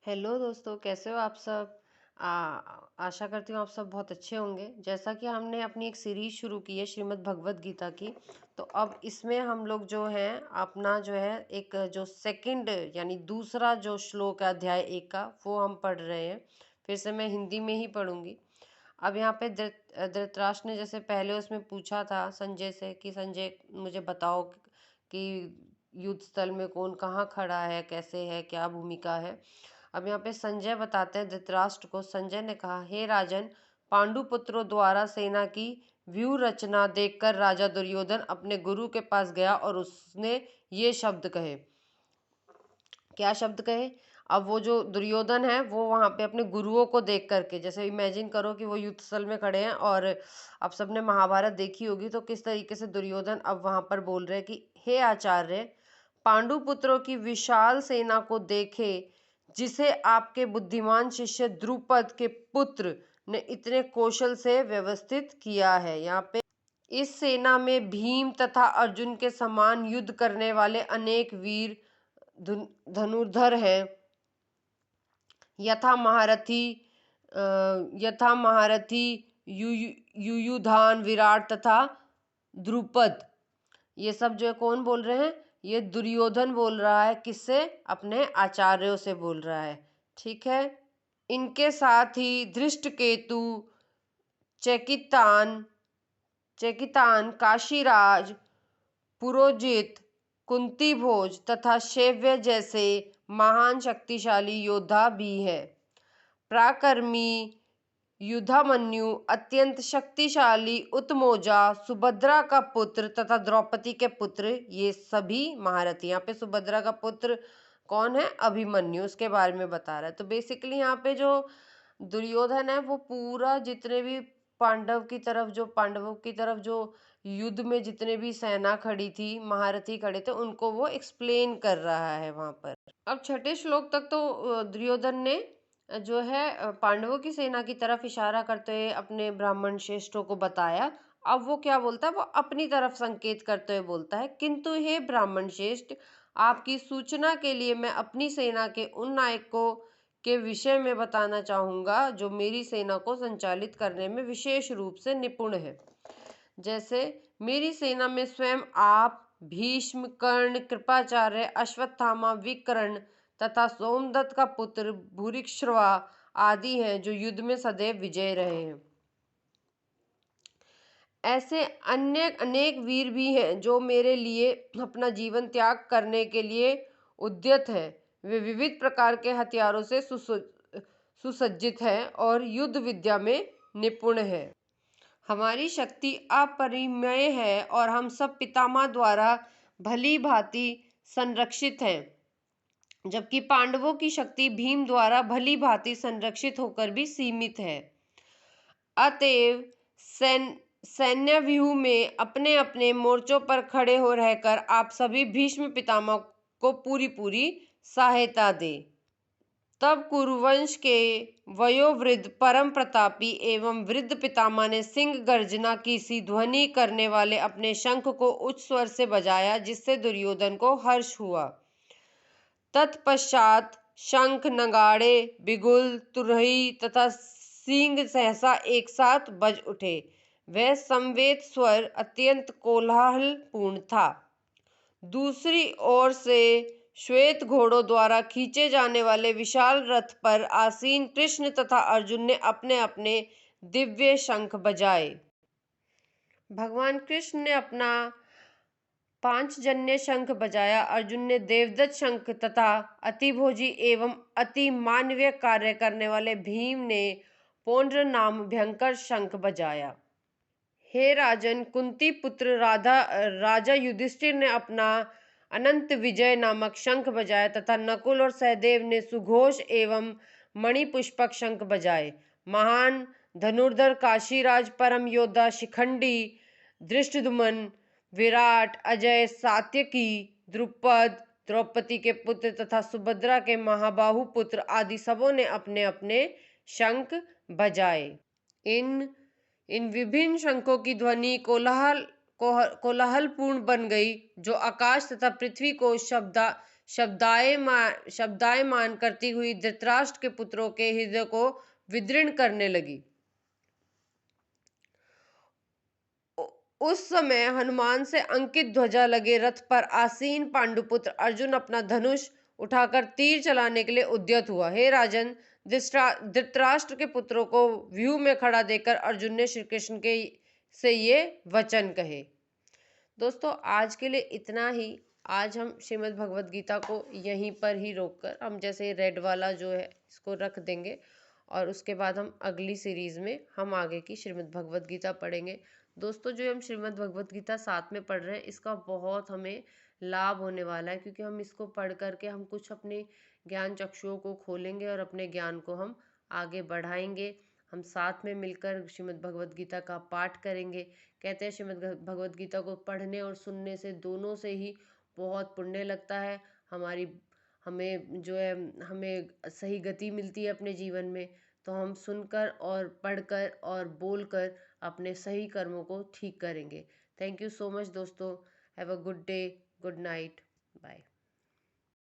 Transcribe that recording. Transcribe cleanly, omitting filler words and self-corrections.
Hello दोस्तों, कैसे हो आप सब। आशा करती हूँ आप सब बहुत अच्छे होंगे। जैसा कि हमने अपनी एक सीरीज शुरू की है श्रीमद् भगवत गीता की, तो अब इसमें हम लोग जो है अपना जो है एक जो सेकंड यानी दूसरा जो श्लोक है अध्याय 1 का वो हम पढ़ रहे हैं। फिर से मैं हिंदी में ही पढ़ूंगी। अब यहाँ पे धृतराष्ट्र ने जैसे पहले उसमें पूछा था संजय से कि संजय मुझे बताओ कि युद्ध स्थल में कौन कहाँ खड़ा है, कैसे है, क्या भूमिका है। अब यहाँ पे संजय बताते हैं धृतराष्ट्र को। संजय ने कहा, हे राजन, पांडु पुत्रों द्वारा सेना की व्यूह रचना देखकर राजा दुर्योधन अपने गुरु के पास गया और उसने ये शब्द कहे। क्या शब्द कहे? अब वो जो दुर्योधन है वो वहां पे अपने गुरुओं को देख करके, जैसे इमेजिन करो कि वो युद्ध स्थल में खड़े हैं और अब सबने महाभारत देखी होगी तो किस तरीके से दुर्योधन अब वहां पर बोल रहे हैं कि हे आचार्य, पांडु पुत्रों की विशाल सेना को देखे जिसे आपके बुद्धिमान शिष्य द्रुपद के पुत्र ने इतने कौशल से व्यवस्थित किया है। यहाँ पे इस सेना में भीम तथा अर्जुन के समान युद्ध करने वाले अनेक वीर धनुर्धर हैं। यथा महारथी युयुधान, विराट तथा द्रुपद। ये सब जो है कौन बोल रहे हैं? ये दुर्योधन बोल रहा है। किससे? अपने आचार्यों से बोल रहा है। ठीक है। इनके साथ ही धृष्टकेतु, चेकितान चेकितान, काशीराज, पुरोजित, कुंती भोज तथा शैव्य जैसे महान शक्तिशाली योद्धा भी है। पराक्रमी युधामन्यु, अत्यंत शक्तिशाली उत्मोजा, सुभद्रा का पुत्र तथा द्रौपदी के पुत्र, ये सभी महारथी। यहाँ पे सुभद्रा का पुत्र कौन है? अभिमन्यु, उसके बारे में बता रहा है। तो बेसिकली यहाँ पे जो दुर्योधन है वो पूरा जितने भी पांडवों की तरफ जो युद्ध में जितने भी सेना खड़ी थी, महारथी खड़े थे, उनको वो एक्सप्लेन कर रहा है वहां पर। अब छठे श्लोक तक तो दुर्योधन ने जो है पांडवों की सेना की तरफ इशारा करते हुए अपने ब्राह्मण श्रेष्ठों को बताया। अब वो क्या बोलता है? वो अपनी तरफ संकेत करते हुए बोलता है, किंतु हे ब्राह्मण श्रेष्ठ, आपकी सूचना के लिए मैं अपनी सेना के उन नायकों के विषय में बताना चाहूंगा जो मेरी सेना को संचालित करने में विशेष रूप से निपुण है। जैसे मेरी सेना में स्वयं आप, भीष्म, कर्ण, कृपाचार्य, अश्वत्थामा, विकर्ण तथा सोमदत्त का पुत्र भूरिश्रवा आदि हैं जो युद्ध में सदैव विजय रहे हैं। ऐसे अन्य अनेक वीर भी हैं जो मेरे लिए अपना जीवन त्याग करने के लिए उद्यत हैं। वे विविध प्रकार के हथियारों से सुसज्जित हैं और युद्ध विद्या में निपुण हैं। हमारी शक्ति अपरिमेय है और हम सब पितामह द्वारा भली भांति संरक्षित हैं, जबकि पांडवों की शक्ति भीम द्वारा भली भांति संरक्षित होकर भी सीमित है। अतएव सैन्य व्यूह में अपने अपने मोर्चों पर खड़े हो रहकर आप सभी भीष्म पितामह को पूरी पूरी सहायता दें। तब कुरुवंश के वयोवृद्ध परम प्रतापी एवं वृद्ध पितामह ने सिंह गर्जना की सी ध्वनि करने वाले अपने शंख को उच्च स्वर से बजाया, जिससे दुर्योधन को हर्ष हुआ। तत्पश्चात शंख, नगाड़े, बिगुल, तुरही तथा सींग सहसा एक साथ बज उठे। वह समवेत स्वर अत्यंत कोलाहलपूर्ण था। दूसरी ओर से श्वेत घोड़ों द्वारा खींचे जाने वाले विशाल रथ पर आसीन कृष्ण तथा अर्जुन ने अपने अपने दिव्य शंख बजाए। भगवान कृष्ण ने अपना पांचजन्य शंख बजाया, अर्जुन ने देवदत्त शंख तथा अतिभोजी एवं अति मानवीय कार्य करने वाले भीम ने पौंड्र नाम भयंकर शंख बजाया। हे राजन, कुंती पुत्र राजा युधिष्ठिर ने अपना अनंत विजय नामक शंख बजाया तथा नकुल और सहदेव ने सुघोष एवं मणिपुष्पक शंख बजाए। महान धनुर्धर काशीराज, परम योद्धा शिखंडी, धृष्टद्युम्न, विराट, अजय, सात्यकी, द्रुपद, द्रौपदी के पुत्र तथा सुभद्रा के महाबाहु पुत्र आदि सबों ने अपने अपने शंख बजाए। इन विभिन्न शंखों की ध्वनि कोलाहलपूर्ण बन गई, जो आकाश तथा पृथ्वी को शब्दायमान करती हुई धृतराष्ट्र के पुत्रों के हृदय को विदीर्ण करने लगी। उस समय हनुमान से अंकित ध्वजा लगे रथ पर आसीन पांडुपुत्र अर्जुन अपना धनुष उठाकर तीर चलाने के लिए उद्यत हुआ। हे राजन, धृतराष्ट्र के पुत्रों को व्यूह में खड़ा देखकर अर्जुन ने श्री कृष्ण के से ये वचन कहे। दोस्तों, आज के लिए इतना ही। आज हम श्रीमद् भगवद गीता को यहीं पर ही रोककर हम जैसे रेड वाला जो है इसको रख देंगे और उसके बाद हम अगली सीरीज में हम आगे की श्रीमद् भगवद गीता पढ़ेंगे। दोस्तों, जो हम श्रीमद् भगवद गीता साथ में पढ़ रहे हैं इसका बहुत हमें लाभ होने वाला है, क्योंकि हम इसको पढ़ करके हम कुछ अपने ज्ञान चक्षुओं को खोलेंगे और अपने ज्ञान को हम आगे बढ़ाएंगे। हम साथ में मिलकर श्रीमद् भगवद गीता का पाठ करेंगे। कहते हैं श्रीमद् भगवद गीता को पढ़ने और सुनने से दोनों से ही बहुत पुण्य लगता है। हमें जो है हमें सही गति मिलती है अपने जीवन में। तो हम सुनकर और पढ़कर और बोलकर अपने सही कर्मों को ठीक करेंगे। थैंक यू सो मच दोस्तों। Have a good day, good night, bye.